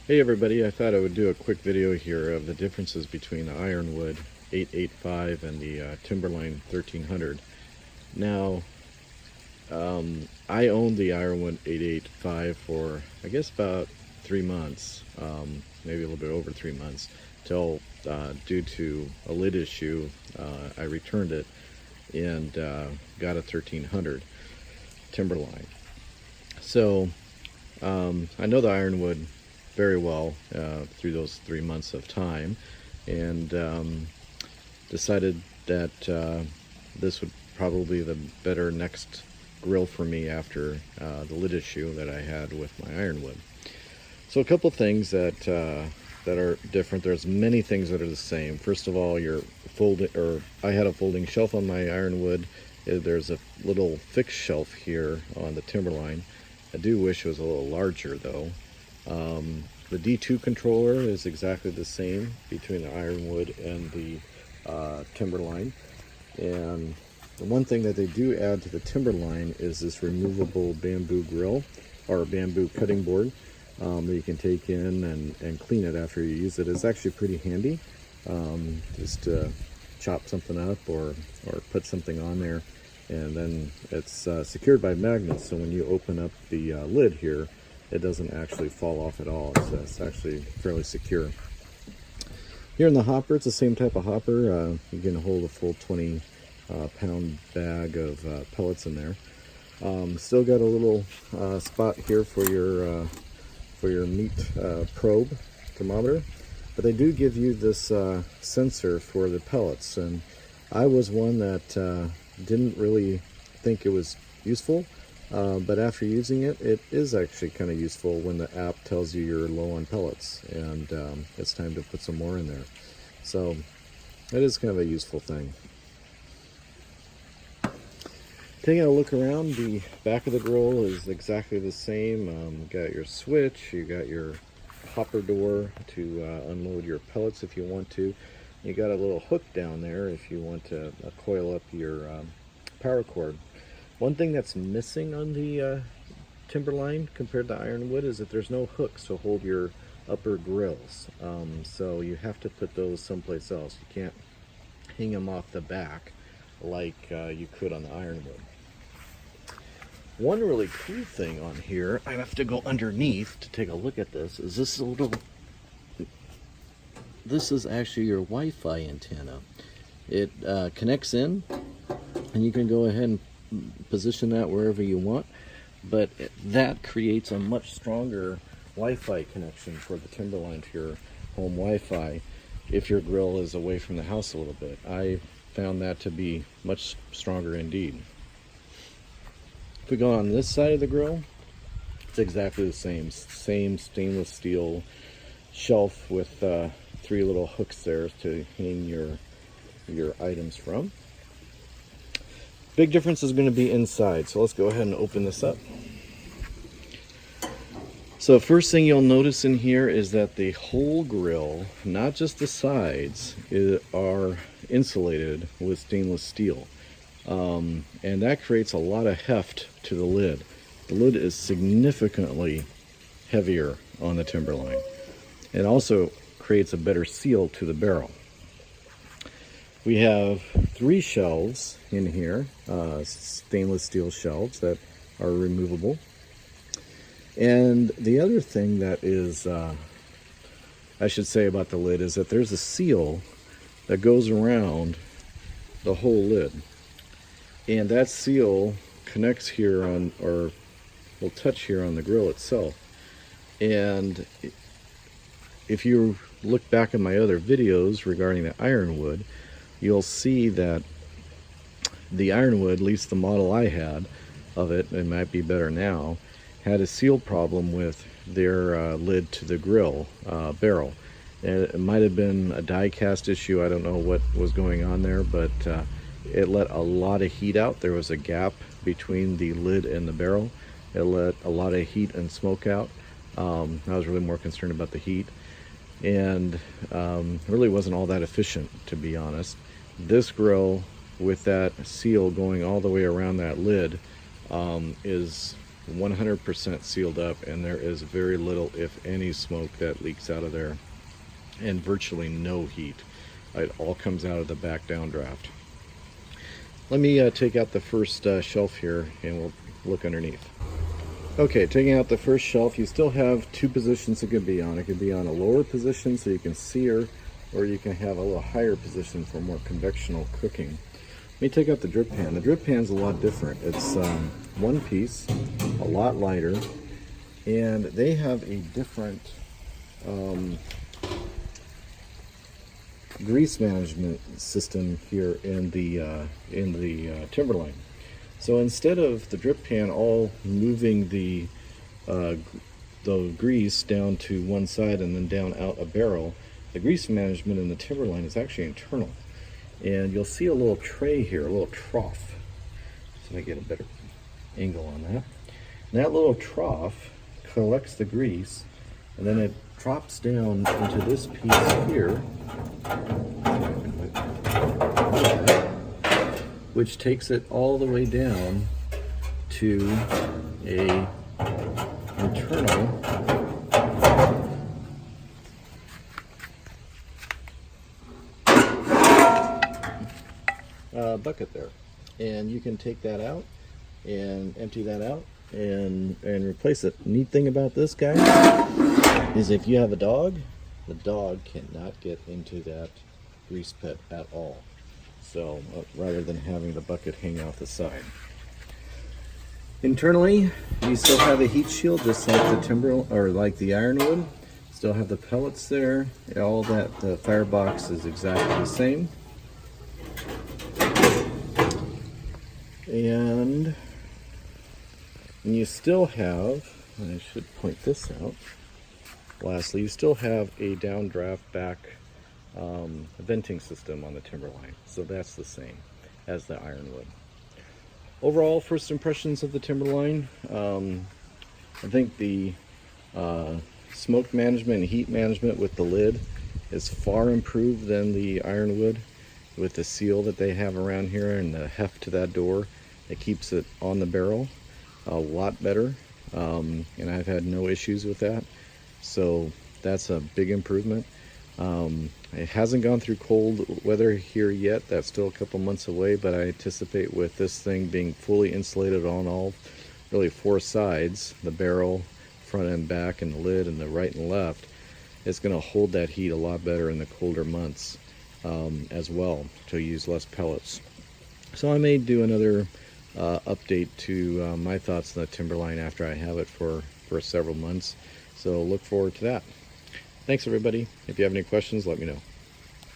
Hey everybody, I thought I would do a quick video here of the differences between the Ironwood 885 and the Timberline 1300. Now, I owned the Ironwood 885 for I guess about 3 months, maybe a little bit over 3 months, till due to a lid issue, I returned it and got a 1300 Timberline. So I know the Ironwood very well through those 3 months of time, and decided that this would probably be the better next grill for me after the lid issue that I had with my Ironwood. So a couple things that are different. There's many things that are the same. First of all, I had a folding shelf on my Ironwood. There's a little fixed shelf here on the Timberline. I do wish it was a little larger though. The D2 controller is exactly the same between the Ironwood and the Timberline. And the one thing that they do add to the Timberline is this removable bamboo grill or bamboo cutting board that you can take in and clean it after you use it. It's actually pretty handy, just to chop something up or put something on there. And then it's secured by magnets, so when you open up the lid here, it doesn't actually fall off at all. It's actually fairly secure. Here in the hopper, it's the same type of hopper. You can hold a full 20 pound bag of pellets in there. Still got a little spot here for your meat probe thermometer, but they do give you this sensor for the pellets, and I was one that didn't really think it was useful. But after using it, it is actually kind of useful when the app tells you you're low on pellets and it's time to put some more in there. So it is kind of a useful thing. Taking a look around, the back of the grill is exactly the same. You got your switch, you got your hopper door to unload your pellets if you want to. You got a little hook down there if you want to coil up your power cord. One thing that's missing on the Timberline compared to Ironwood is that there's no hooks to hold your upper grills. So you have to put those someplace else. You can't hang them off the back like you could on the Ironwood. One really cool thing on here, I have to go underneath to take a look at this, is this is actually your Wi-Fi antenna. It connects in, and you can go ahead and position that wherever you want, but that creates a much stronger Wi-Fi connection for the Timberline to your home Wi-Fi if your grill is away from the house a little bit. I found that to be much stronger indeed. If we go on this side of the grill, it's exactly the same stainless steel shelf with 3 little hooks there to hang your items from. Big difference is going to be inside, so let's go ahead and open this up. So first thing you'll notice in here is that the whole grill, not just the sides, are insulated with stainless steel. And that creates a lot of heft to the lid. The lid is significantly heavier on the Timberline. It also creates a better seal to the barrel. We have 3 shelves in here, stainless steel shelves that are removable. And the other thing that is, I should say about the lid is that there's a seal that goes around the whole lid. And that seal connects here on, or will touch here on the grill itself. And if you look back at my other videos regarding the Ironwood, you'll see that the Ironwood, at least the model I had of it, it might be better now, had a seal problem with their lid to the grill barrel. And it might have been a die cast issue. I don't know what was going on there, but it let a lot of heat out. There was a gap between the lid and the barrel. It let a lot of heat and smoke out. I was really more concerned about the heat, and really wasn't all that efficient, to be honest. This grill with that seal going all the way around that lid is 100% sealed up, and there is very little, if any, smoke that leaks out of there, and virtually no heat. It all comes out of the back downdraft. Let me take out the first shelf here, and we'll look underneath. Okay, taking out the first shelf, you still have two positions it could be on. It could be on a lower position so you can sear, or you can have a little higher position for more convectional cooking. Let me take out the drip pan. The drip pan's a lot different. It's one piece, a lot lighter, and they have a different grease management system here in the Timberline. So instead of the drip pan all moving the grease down to one side and then down out a barrel, the grease management in the Timberline is actually internal. And you'll see a little tray here, a little trough. So I get a better angle on that. And that little trough collects the grease, and then it drops down into this piece here, which takes it all the way down to a internal bucket there. And you can take that out and empty that out and replace it. Neat thing about this, guys, is if you have a dog, the dog cannot get into that grease pit at all. So rather than having the bucket hang out the side. Internally, you still have a heat shield, just like the Ironwood. Still have the pellets there. All that, the firebox is exactly the same. And you still have, and I should point this out, lastly, you still have a downdraft back venting system on the Timberline. So that's the same as the Ironwood. Overall, first impressions of the Timberline, I think the smoke management and heat management with the lid is far improved than the Ironwood, with the seal that they have around here and the heft to that door. It keeps it on the barrel a lot better, and I've had no issues with that. So that's a big improvement. It hasn't gone through cold weather here yet. That's still a couple months away, but I anticipate with this thing being fully insulated on all, really four sides, the barrel, front and back, and the lid, and the right and left, it's going to hold that heat a lot better in the colder months as well, to use less pellets. So I may do another update to my thoughts on the Timberline after I have it for several months. So look forward to that. Thanks, everybody. If you have any questions, let me know.